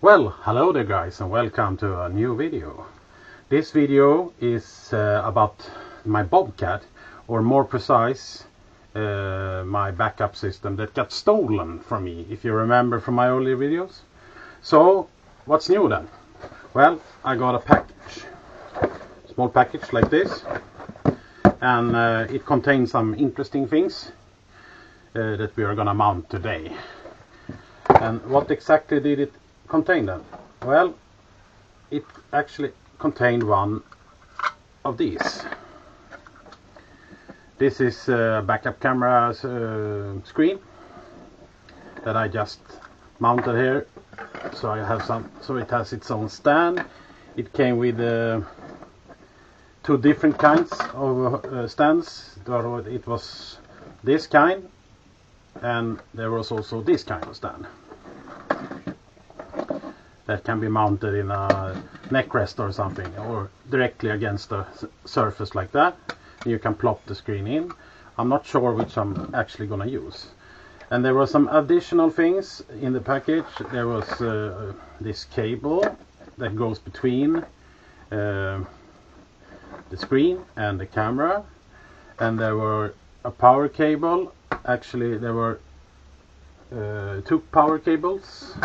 Well, hello there guys, and welcome to a new video. This video is about my Bobcat, or more precise, my backup system that got stolen from me, if you remember from my earlier videos. So, what's new then? Well, I got a package, small package like this, and it contains some interesting things that we are gonna mount today. And what exactly did it contain then? Well, it actually contained one of these. This is a backup camera screen that I just mounted here. So I have some. So it has its own stand. It came with two different kinds of stands. It was this kind, and there was also this kind of stand that can be mounted in a neck rest or something, or directly against the surface like that. You can plop the screen in. I'm not sure which I'm actually gonna use. And there were some additional things in the package. There was this cable that goes between the screen and the camera, and there were a power cable. Actually, there were two power cables.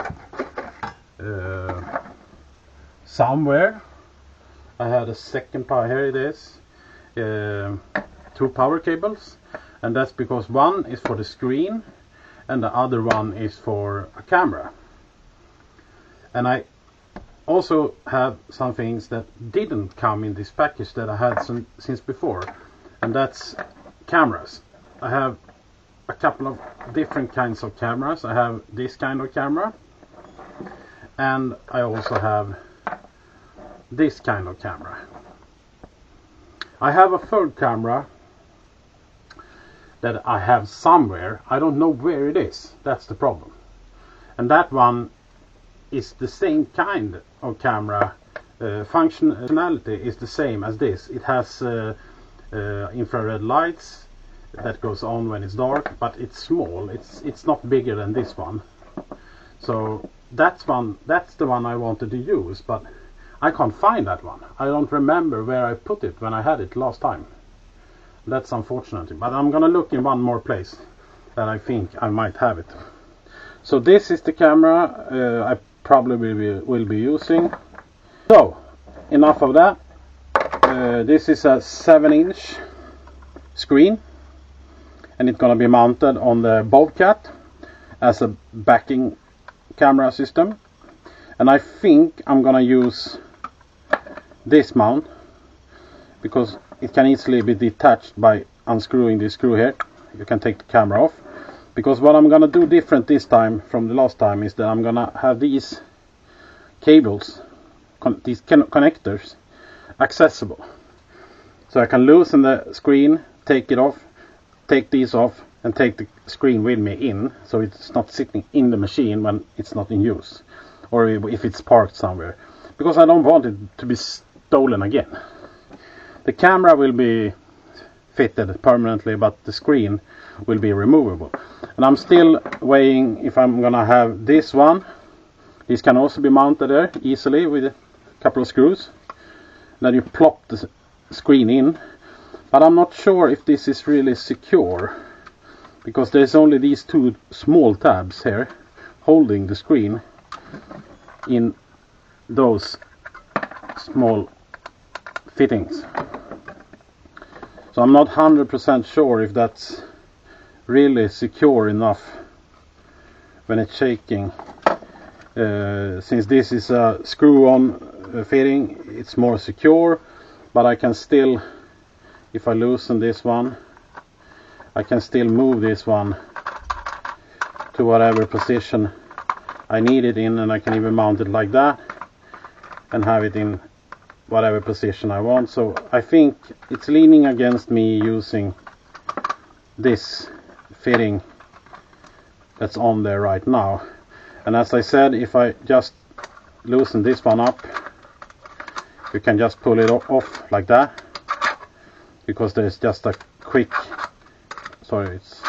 Somewhere I had a second power. Here it is, two power cables, and that's because one is for the screen and the other one is for a camera. And I also have some things that didn't come in this package that I had since before, and that's cameras. I have a couple of different kinds of cameras. I have this kind of camera, and I also have this kind of camera. I have a third camera that I have somewhere. I don't know where it is. That's the problem. And that one is the same kind of camera. Functionality is the same as this. It has infrared lights that goes on when it's dark, but it's small. It's not bigger than this one. So that's the one I wanted to use, but I can't find that one. I don't remember where I put it when I had it last time. That's unfortunate, but I'm gonna look in one more place that I think I might have it. So this is the camera I probably will be using. So enough of that. This is a 7-inch screen, and it's gonna be mounted on the Bobcat as a backing camera system. And I think I'm gonna use this mount because it can easily be detached by unscrewing this screw here. You can take the camera off, because what I'm gonna do different this time from the last time is that I'm gonna have these cables, these connectors accessible, so I can loosen the screen, take it off, take these off, and take the screen with me in, so it's not sitting in the machine when it's not in use, or if it's parked somewhere, because I don't want it to be stolen again. The camera will be fitted permanently, but the screen will be removable. And I'm still weighing if I'm gonna have this one. This can also be mounted there easily with a couple of screws. Then you plop the screen in, but I'm not sure if this is really secure, because there's only these two small tabs here holding the screen in those small fittings. So I'm not 100% sure if that's really secure enough when it's shaking. Since this is a screw-on fitting, it's more secure, but I can still, if I loosen this one, I can still move this one to whatever position I need it in, and I can even mount it like that and have it in whatever position I want. So I think it's leaning against me using this fitting that's on there right now. And as I said, if I just loosen this one up, you can just pull it off like that, because there's just a quick, sorry, it's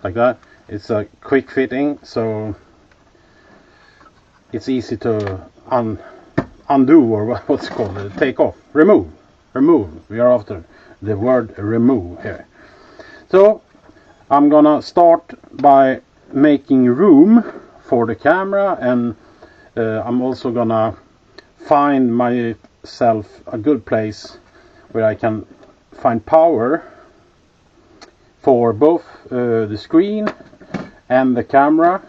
like that, it's a quick fitting. So it's easy to undo, or what's it called, take off, remove. We are after the word remove here. So I'm gonna start by making room for the camera, and I'm also gonna find myself a good place where I can find power for both the screen and the camera.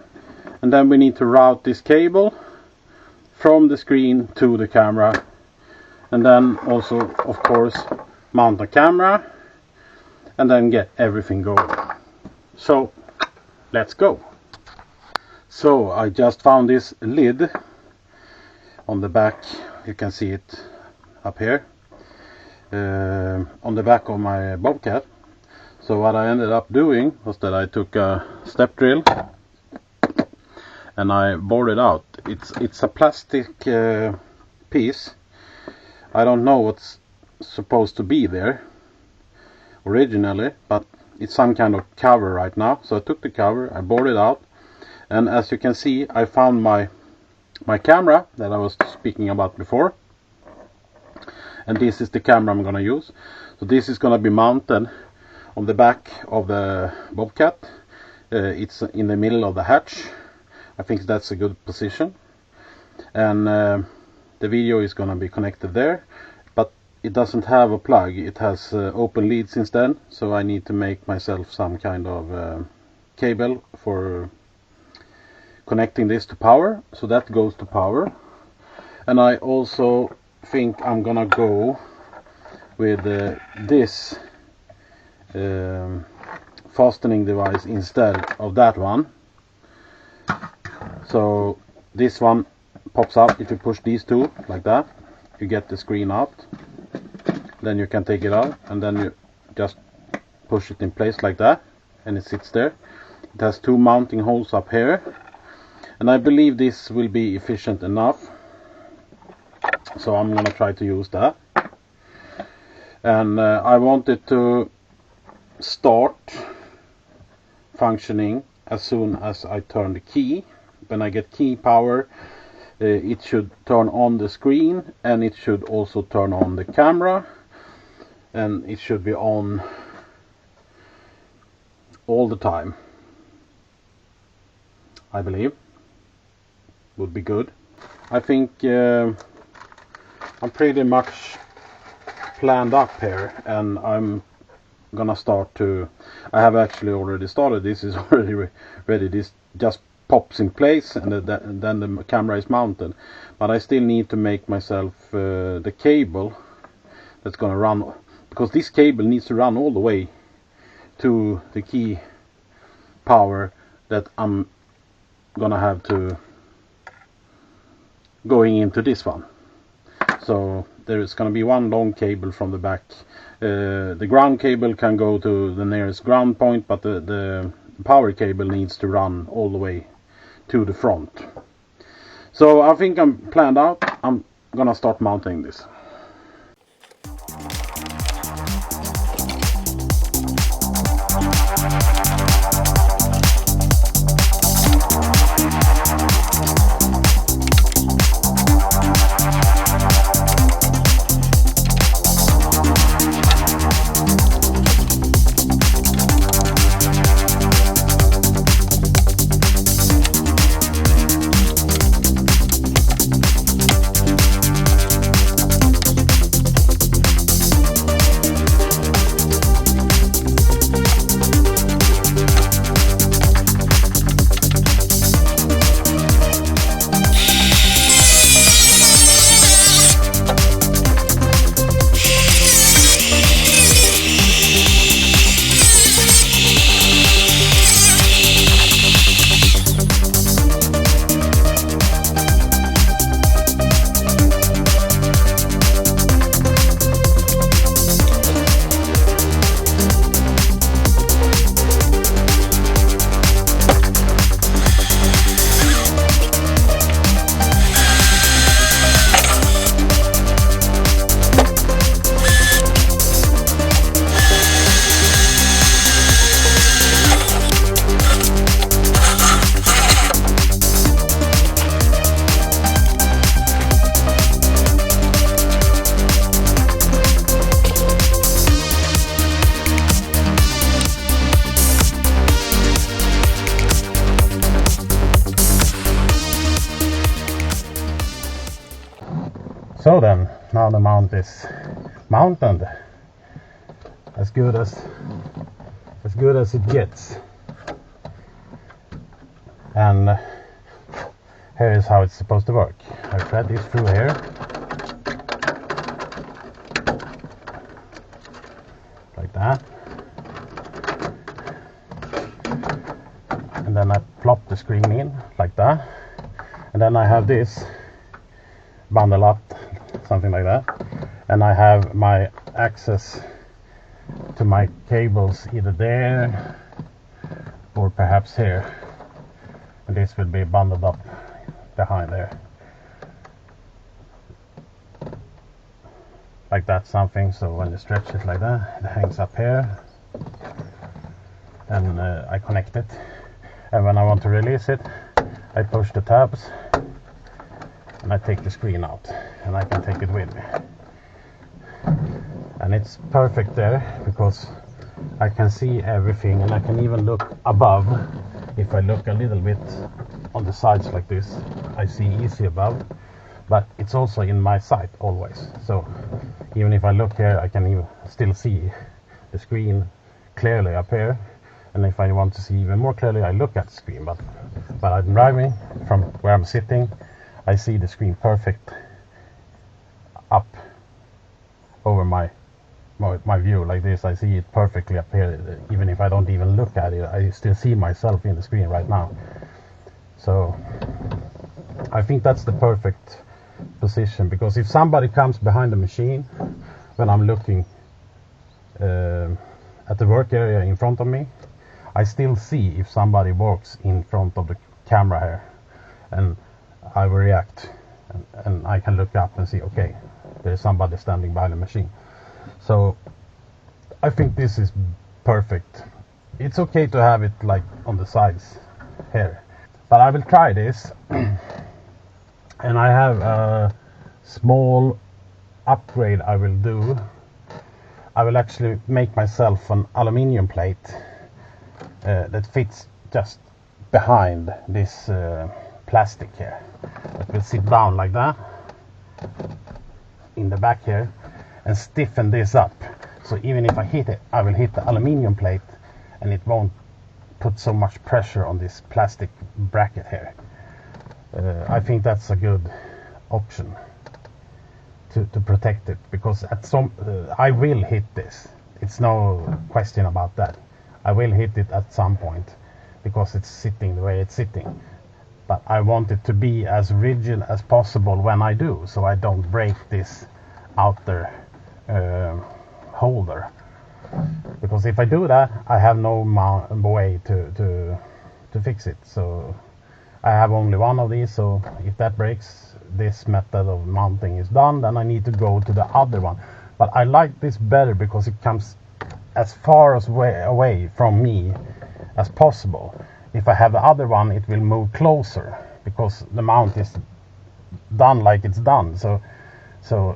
And then we need to route this cable from the screen to the camera, and then also of course mount the camera and then get everything going. So let's go. So I just found this lid on the back, you can see it up here, on the back of my Bobcat. So what I ended up doing was that I took a step drill and I bored it out. It's a plastic piece. I don't know what's supposed to be there originally, but it's some kind of cover right now. So I took the cover, I bored it out, and as you can see, I found my camera that I was speaking about before, and this is the camera I'm gonna use. So this is gonna be mounted on the back of the Bobcat. It's in the middle of the hatch. I think that's a good position, and the video is gonna be connected there, but it doesn't have a plug. It has open leads instead, so I need to make myself some kind of cable for connecting this to power. So that goes to power, and I also think I'm gonna go with this fastening device instead of that one. So this one pops out. If you push these two like that, you get the screen out. Then you can take it out, and then you just push it in place like that, and it sits there. It has two mounting holes up here, and I believe this will be efficient enough, so I'm gonna try to use that. And I want it to start functioning as soon as I turn the key. When I get key power, it should turn on the screen, and it should also turn on the camera, and it should be on all the time. I believe would be good. I think I'm pretty much planned up here, and I'm gonna start to, I have actually already started. This is already ready. This just pops in place, and then the camera is mounted, but I still need to make myself the cable that's gonna run, because this cable needs to run all the way to the key power that I'm gonna have to going into this one. So there is gonna be one long cable from the back. The ground cable can go to the nearest ground point, but the power cable needs to run all the way to the front. So I think I'm planned out. I'm gonna start mounting this. So then, now the mount is mounted, as good as it gets. And here is how it's supposed to work. I thread this through here, like that, and then I plop the screen in like that, and then I have this bundle up, something like that, and I have my access to my cables either there or perhaps here, and this will be bundled up behind there, like that, something. So when you stretch it like that, it hangs up here, and I connect it, and when I want to release it, I push the tabs and I take the screen out, and I can take it with me. And it's perfect there because I can see everything, and I can even look above. If I look a little bit on the sides like this, I see easy above, but it's also in my sight always. So even if I look here, I can even still see the screen clearly up here. And if I want to see even more clearly, I look at the screen. But I'm driving from where I'm sitting, I see the screen perfect up over my view like this. I see it perfectly up here. Even if I don't even look at it, I still see myself in the screen right now. So I think that's the perfect position, because if somebody comes behind the machine when I'm looking at the work area in front of me, I still see if somebody walks in front of the camera here, and I will react, and I can look up and see, okay, there's somebody standing by the machine. So I think this is perfect. It's okay to have it like on the sides here, but I will try this. And I have a small upgrade I will do. I will actually make myself an aluminium plate that fits just behind this plastic here. It will sit down like that in the back here and stiffen this up. So even if I hit it, I will hit the aluminium plate and it won't put so much pressure on this plastic bracket here. I think that's a good option to protect it, because at some I will hit this. It's no question about that. I will hit it at some point because it's sitting the way it's sitting. But I want it to be as rigid as possible when I do, so I don't break this outer holder. Because if I do that, I have no way to fix it. So I have only one of these, so if that breaks, this method of mounting is done, then I need to go to the other one. But I like this better because it comes as far away from me as possible. If I have the other one, it will move closer because the mount is done like it's done. So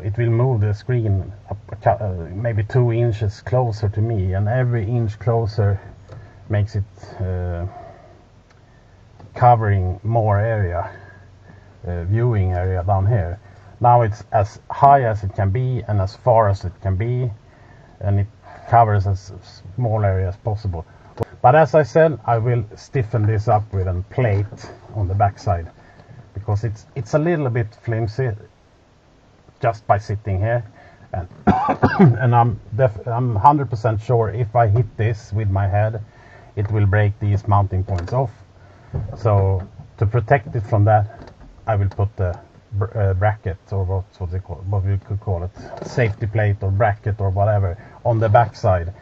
it will move the screen up, maybe 2 inches closer to me, and every inch closer makes it covering more area, viewing area down here. Now it's as high as it can be and as far as it can be, and it covers as small area as possible. But as I said, I will stiffen this up with a plate on the back side, because it's a little bit flimsy just by sitting here, and and I'm 100% sure if I hit this with my head, it will break these mounting points off. So to protect it from that, I will put the bracket, or what we could call it, safety plate or bracket or whatever, on the back side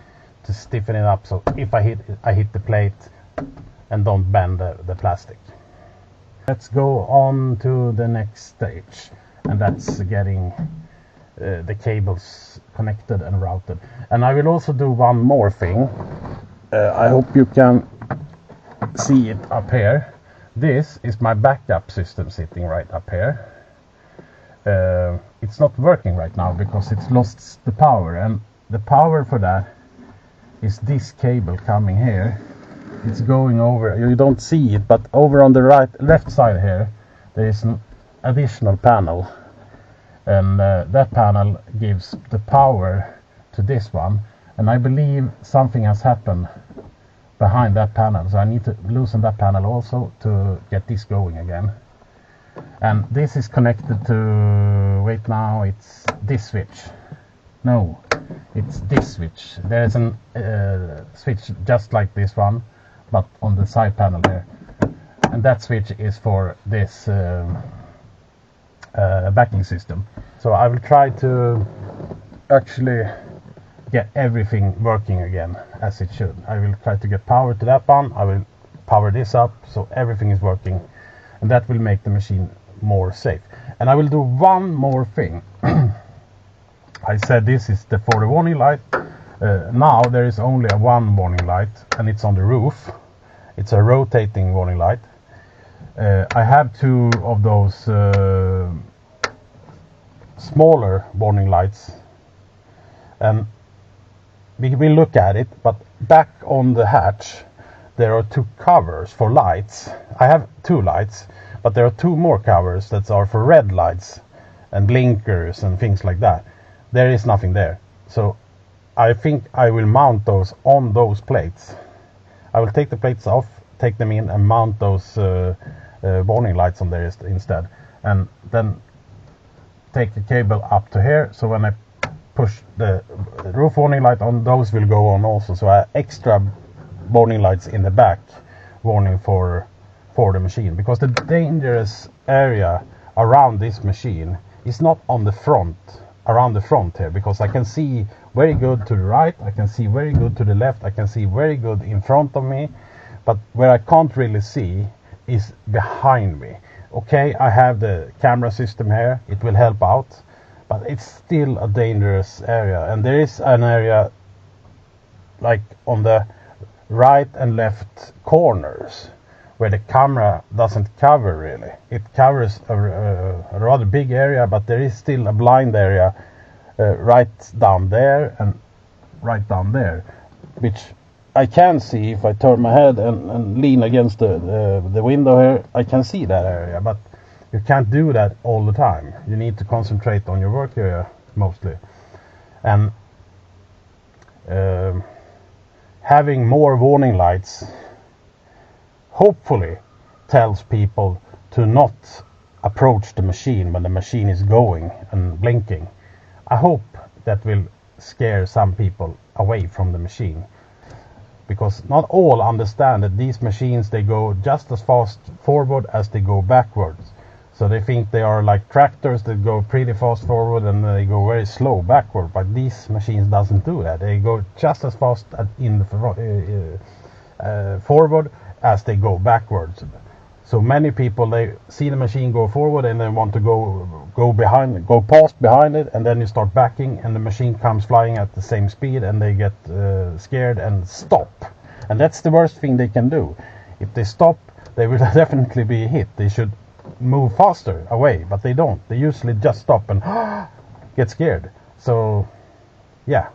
to stiffen it up. So if I hit the plate and don't bend the plastic. Let's go on to the next stage, and that's getting the cables connected and routed. And I will also do one more thing. I hope you can see it up here. This is my backup system sitting right up here. It's not working right now because it's lost the power, and the power for that is this cable coming here. It's going over, you don't see it, but over on the left side here there is an additional panel, and that panel gives the power to this one, and I believe something has happened behind that panel, so I need to loosen that panel also to get this going again. And this is connected to, wait, now it's this switch. No, it's this switch. There's a switch just like this one, but on the side panel there, and that switch is for this backing system. So I will try to actually get everything working again as it should. I will try to get power to that one. I will power this up so everything is working, and that will make the machine more safe. And I will do one more thing. I said this is for the warning light. Now there is only one warning light, and it's on the roof. It's a rotating warning light. I have two of those smaller warning lights, and we will look at it, but back on the hatch there are two covers for lights. I have two lights, but there are two more covers that are for red lights and blinkers and things like that. There is nothing there, so I think I will mount those on those plates. I will take the plates off, take them in, and mount those warning lights on there instead, and then take the cable up to here, so when I push the roof warning light on, those will go on also. So I have extra warning lights in the back, warning for the machine, because the dangerous area around this machine is not on the front, around the front here, because I can see very good to the right, I can see very good to the left, I can see very good in front of me, but where I can't really see is behind me. Okay, I have the camera system here, it will help out, but it's still a dangerous area. And there is an area like on the right and left corners where the camera doesn't cover really. It covers a rather big area, but there is still a blind area right down there and right down there, which I can see if I turn my head and lean against the window here. I can see that area, but you can't do that all the time. You need to concentrate on your work area mostly. And having more warning lights hopefully tells people to not approach the machine when the machine is going and blinking. I hope that will scare some people away from the machine, because not all understand that these machines, they go just as fast forward as they go backwards. So they think they are like tractors that go pretty fast forward and they go very slow backward, but these machines doesn't do that. They go just as fast forward as they go backwards. So many people, they see the machine go forward and they want to go past behind it, and then you start backing and the machine comes flying at the same speed and they get scared and stop. And that's the worst thing they can do. If they stop, they will definitely be hit. They should move faster away, but they don't. They usually just stop and get scared. So yeah,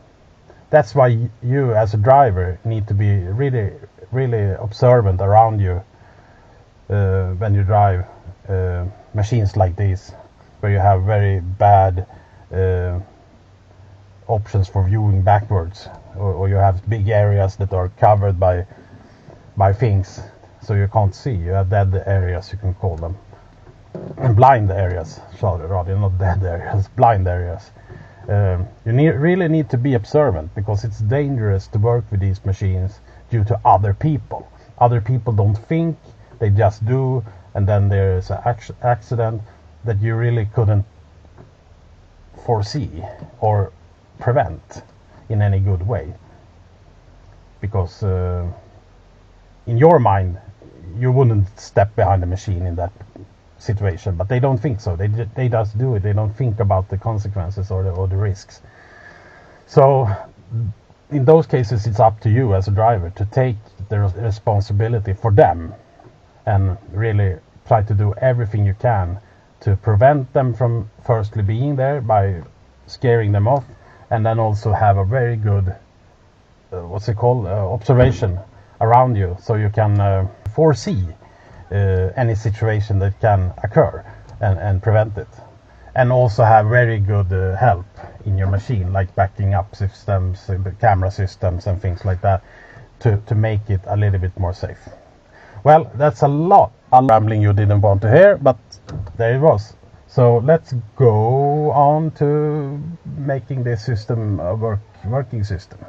that's why you as a driver need to be really, really observant around you when you drive machines like these, where you have very bad options for viewing backwards, or you have big areas that are covered by things, so you can't see. You have dead areas, you can call them, and blind areas, sorry, rather, not dead areas, blind areas. You really need to be observant, because it's dangerous to work with these machines due to other people. Other people don't think, they just do, and then there's an accident that you really couldn't foresee or prevent in any good way, because in your mind you wouldn't step behind the machine in that situation, but they don't think so. They just do it. They don't think about the consequences or the risks. So in those cases, it's up to you as a driver to take the responsibility for them and really try to do everything you can to prevent them from firstly being there by scaring them off, and then also have a very good observation around you, so you can foresee any situation that can occur and prevent it. and also have very good help in your machine, like backing up systems, the camera systems and things like that, to make it a little bit more safe. Well, that's a lot of rambling you didn't want to hear, but there it was. So let's go on to making this system a working system.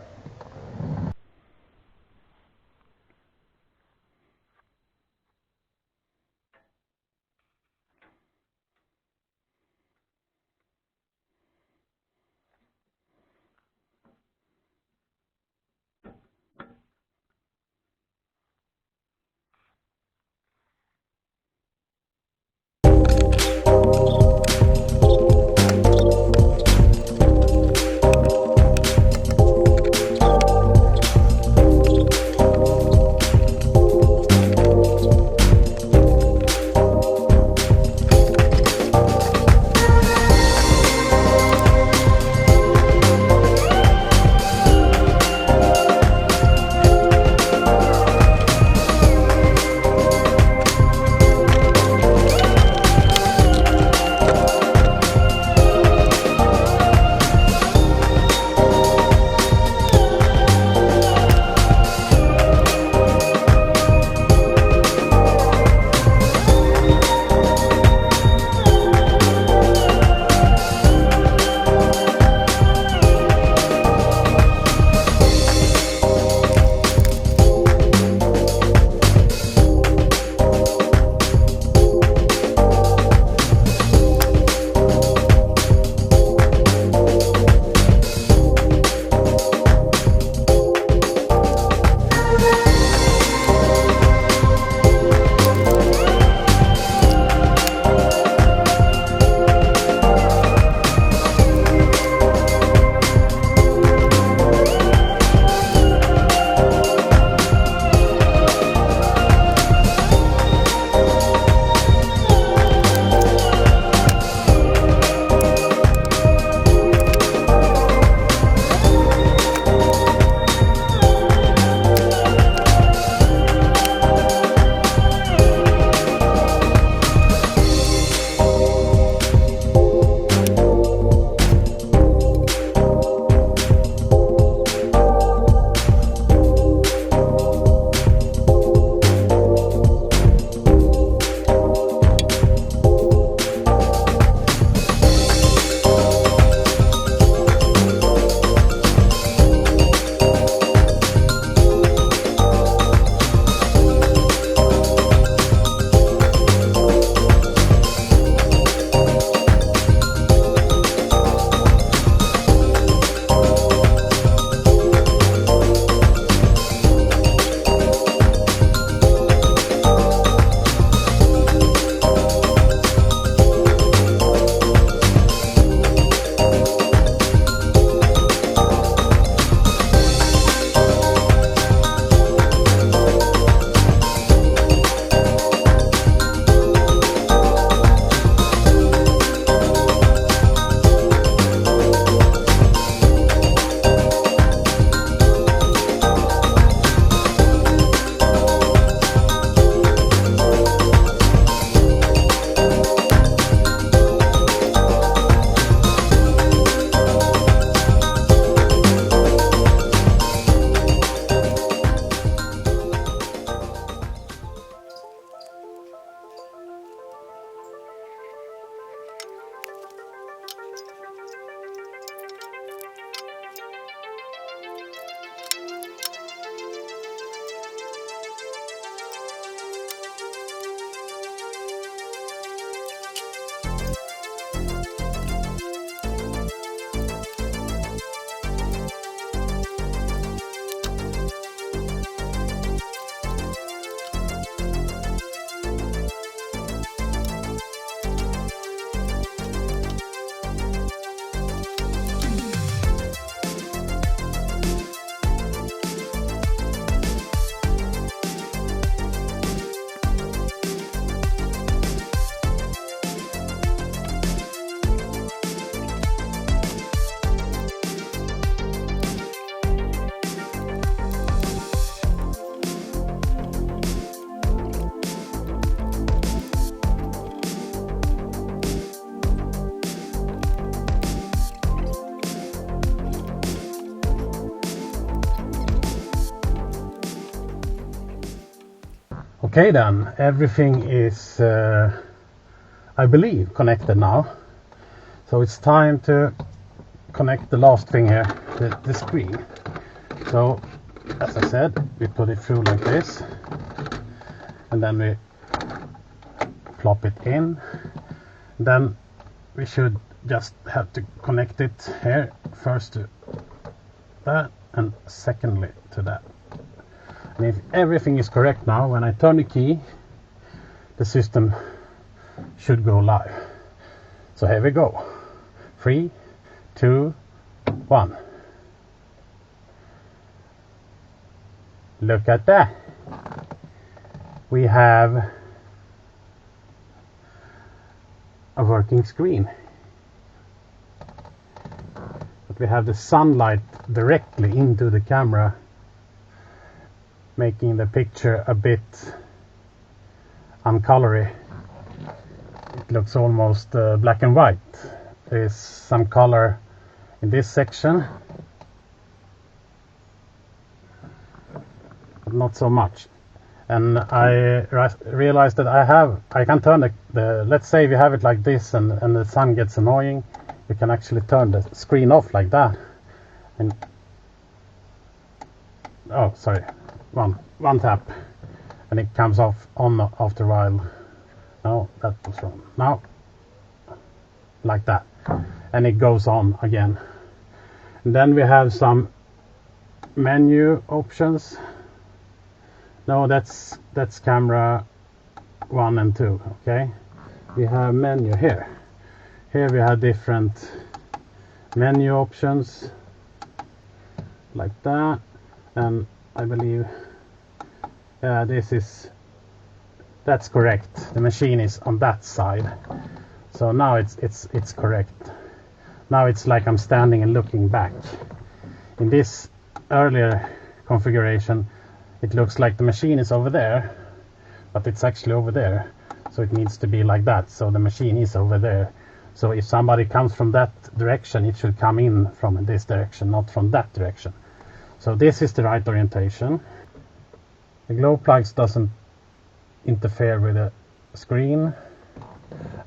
Okay then, everything is I believe connected now, so it's time to connect the last thing here, the screen. So as I said, we put it through like this, and then we plop it in. Then we should just have to connect it here, first to that and secondly to that. And if everything is correct now, when I turn the key, the system should go live. So here we go. 3, 2, 1. Look at that. We have a working screen. But we have the sunlight directly into the camera, making the picture a bit uncolory. It looks almost black and white. There is some color in this section, but not so much. And I realized that I can turn the let's say we have it like this, and the sun gets annoying, you can actually turn the screen off like that. And oh, sorry, one tap, and it comes off on after a while. No, that was wrong. Now, like that, and it goes on again. And then we have some menu options. No, that's camera 1 and 2. Okay, we have menu here. Here we have different menu options like that, and I believe that's correct. The machine is on that side, so now it's correct. Now it's like I'm standing and looking back. In this earlier configuration, it looks like the machine is over there, but it's actually over there, so it needs to be like that, so the machine is over there. So if somebody comes from that direction, it should come in from this direction, not from that direction. So this is the right orientation. The glow plugs doesn't interfere with the screen,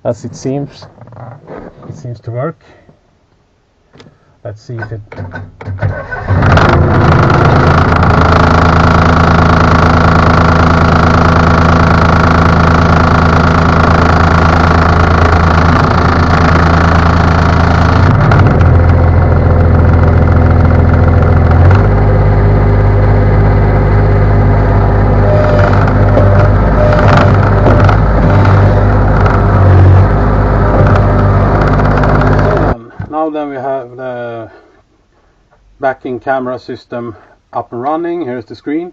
as it seems to work. Let's see if it then we have the backing camera system up and running. Here's the screen,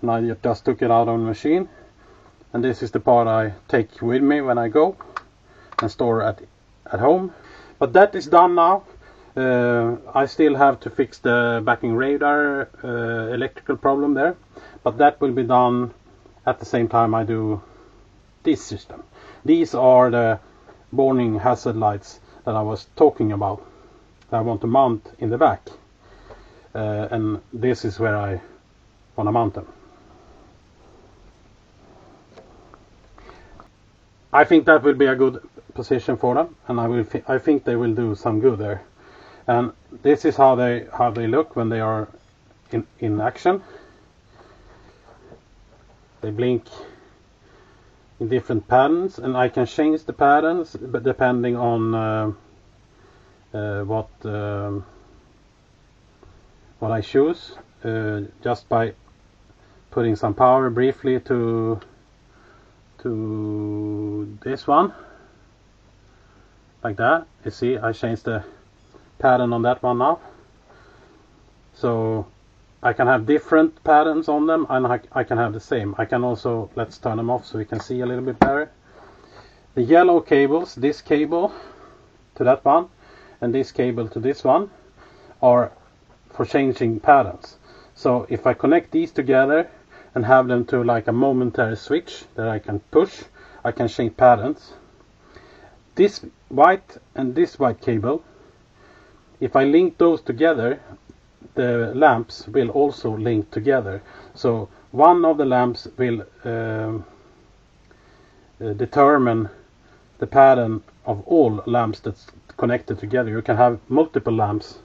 and I just took it out on the machine, and this is the part I take with me when I go and store at home. But that is done now. I still have to fix the backing radar electrical problem there, but that will be done at the same time I do this system. These are the warning hazard lights that I was talking about, that I want to mount in the back, and this is where I want to mount them. I think that will be a good position for them, and I think they will do some good there. And this is how they look when they are in action. They blink in different patterns, and I can change the patterns, but depending on what I choose, just by putting some power briefly to this one, like that. You see, I changed the pattern on that one now, so I can have different patterns on them, and I can have the same. I can also, let's turn them off so we can see a little bit better. The yellow cables, this cable to that one and this cable to this one, are for changing patterns. So if I connect these together and have them to like a momentary switch that I can push, I can change patterns. This white and this white cable, if I link those together, the lamps will also link together. So one of the lamps will determine the pattern of all lamps that's connected together. You can have multiple lamps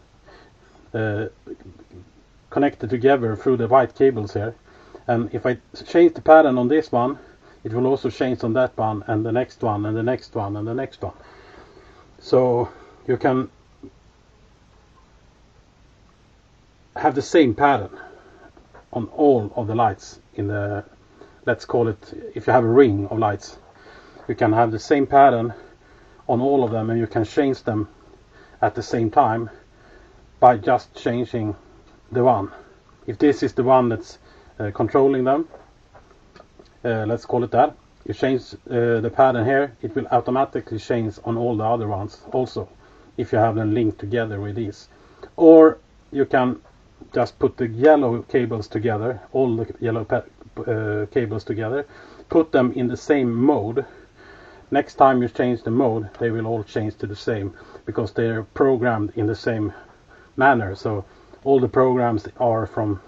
connected together through the white cables here, and if I change the pattern on this one, it will also change on that one, and the next one, and the next one, and the next one. So you can have the same pattern on all of the lights in the, let's call it, if you have a ring of lights, you can have the same pattern on all of them, and you can change them at the same time by just changing the one. If this is the one that's controlling them, let's call it that, you change the pattern here, it will automatically change on all the other ones also, if you have them linked together with these. Or you can just put the yellow cables together, all the yellow cables together, put them in the same mode. Next time you change the mode, they will all change to the same, because they're programmed in the same manner. So all the programs are from,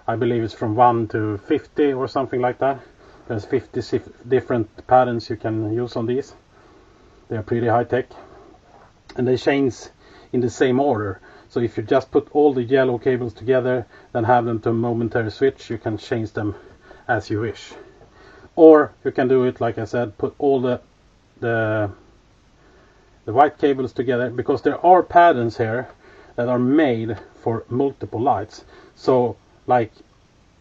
I believe it's from 1 to 50 or something like that. There's 50 different patterns you can use on these. They're pretty high tech, and they change in the same order. So if you just put all the yellow cables together, then have them to a momentary switch, you can change them as you wish. Or you can do it like I said, put all the white cables together, because there are patterns here that are made for multiple lights. So like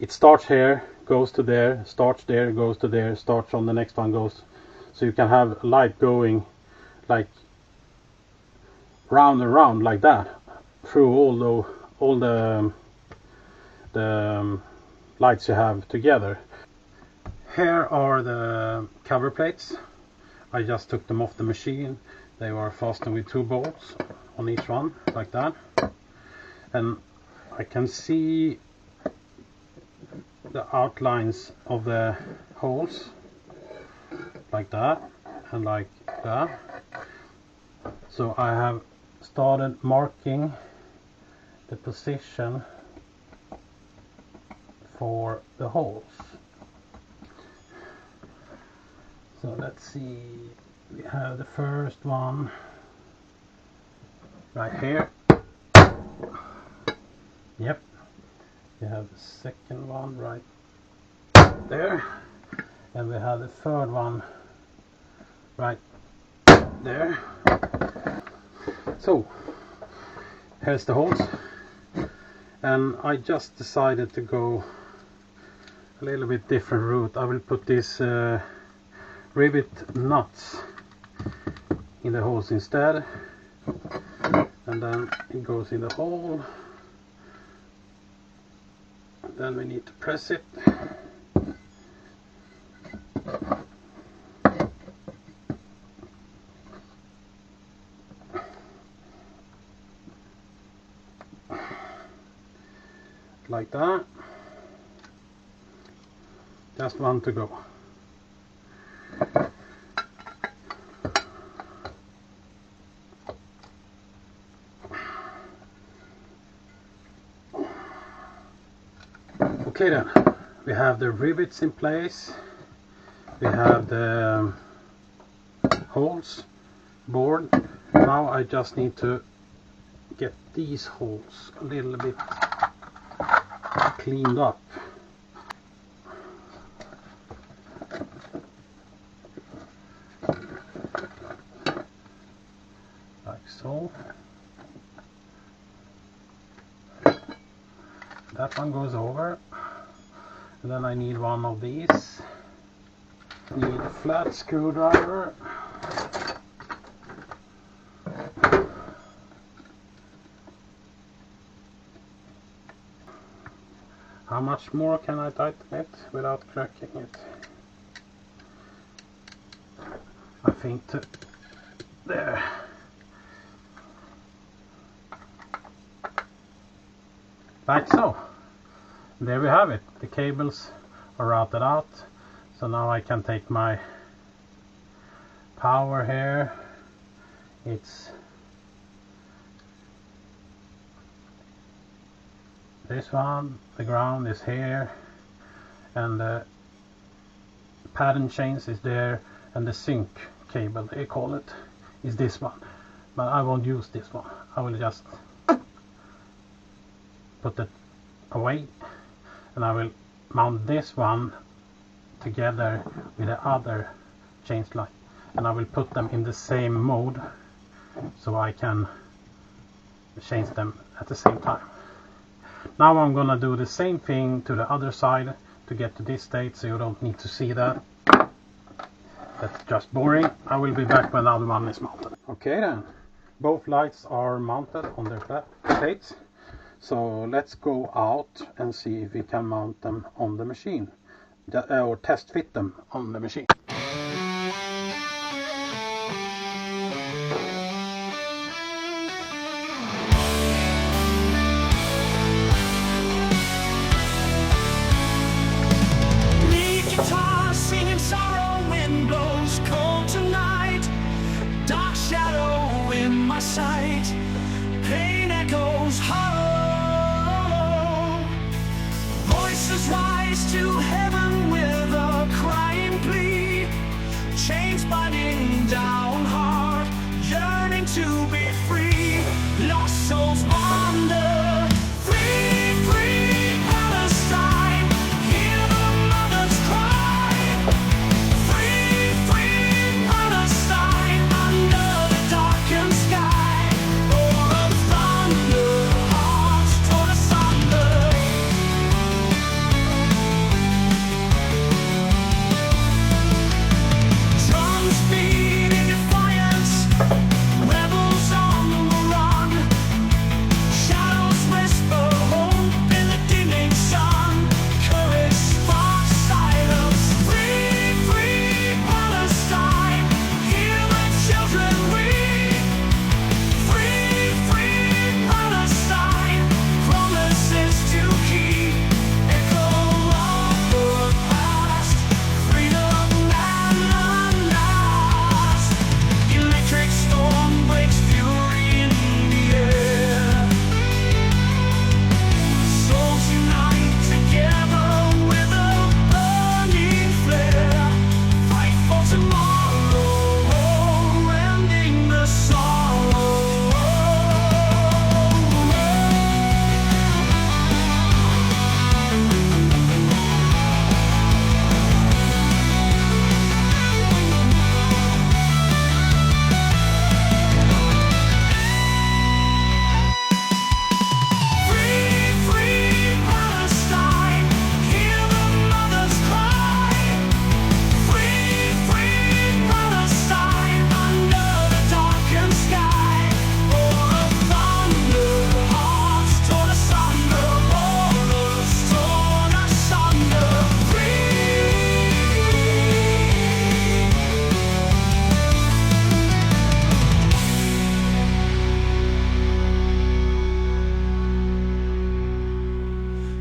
it starts here, goes to there, starts there, goes to there, starts on the next one, goes. So you can have light going like round and round like that through all the lights you have together. Here are the cover plates. I just took them off the machine. They were fastened with 2 bolts on each one like that, and I can see the outlines of the holes like that and like that. So I have started marking the position for the holes. So let's see, we have the first one right here. Yep. We have the second one right there, and we have the third one right there. So here's the holes, and I just decided to go a little bit different route. I will put these rivet nuts in the holes instead, and then it goes in the hole. Then we need to press it. Like that. Just one to go. Okay then, we have the rivets in place, we have the holes bored. Now I just need to get these holes a little bit cleaned up. Like so. That one goes over. And then I need one of these. Need a flat screwdriver. How much more can I tighten it without cracking it? I think there. Like so. There we have it. The cables are routed out. So now I can take my power here. It's this one. The ground is here. and the pattern chains is there, and the sync cable, they call it, is this one. But I won't use this one. I will just put it away, and I will mount this one together with the other chain slide, and I will put them in the same mode so I can change them at the same time. Now I'm gonna do the same thing to the other side to get to this state, so you don't need to see that. That's just boring. I will be back when the other one is mounted. Okay then, both lights are mounted on their flat plates. So let's go out and see if we can mount them on the machine, or test fit them on the machine. Sight, pain echoes hollow, voices rise to heaven with a crying plea, chains binding down heart, yearning to be free, lost souls wander, free, free Palestine, hear the mothers cry, free, free Palestine, under the darkened sky.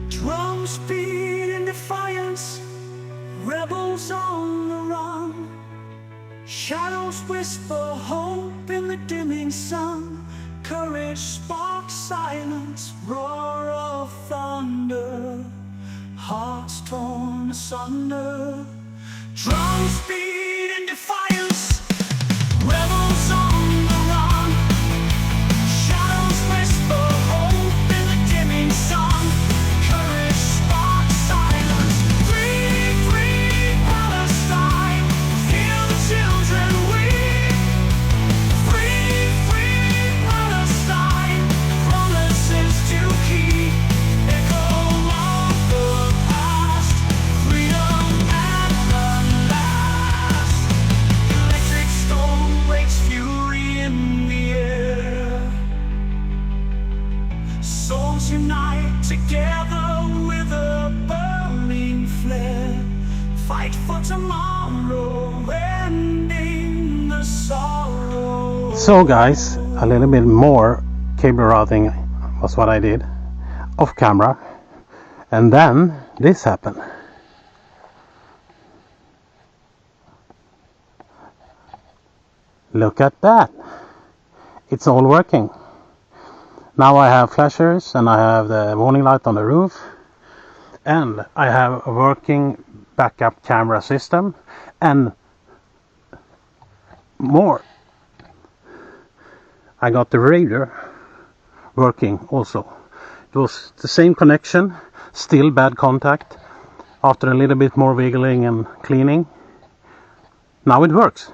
Drums beat in defiance, rebels on the run, shadows whisper hope in the dimming sun, courage sparks silence, roar of thunder, hearts torn asunder. Drums beat in defiance, rebels on the run, shadows whisper hope in the dimming sun. Unite together with a burning flare, fight for tomorrow, ending the sorrow. So guys, a little bit more cable routing was what I did off camera, and then this happened. Look at that, it's all working. Now I have flashers and I have the warning light on the roof, and I have a working backup camera system and more. I got the radar working also. It was the same connection, still bad contact. After a little bit more wiggling and cleaning, now it works.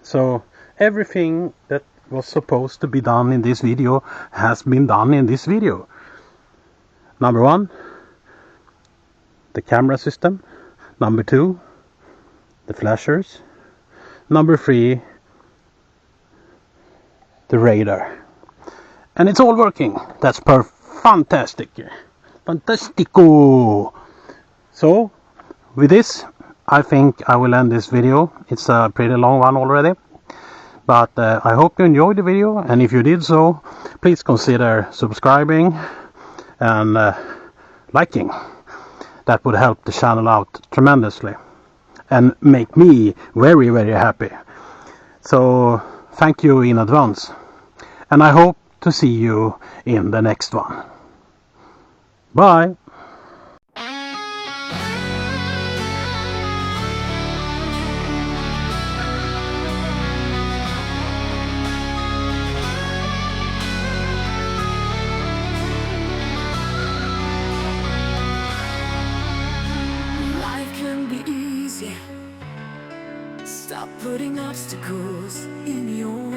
So everything that was supposed to be done in this video has been done in this video. Number 1, the camera system. Number 2, the flashers. Number 3, the radar. And it's all working. That's fantastic. Fantastico. So with this, I think I will end this video. It's a pretty long one already. But I hope you enjoyed the video, and if you did so, please consider subscribing and liking. That would help the channel out tremendously and make me very, very happy. So thank you in advance, and I hope to see you in the next one. Bye! Stop putting obstacles in your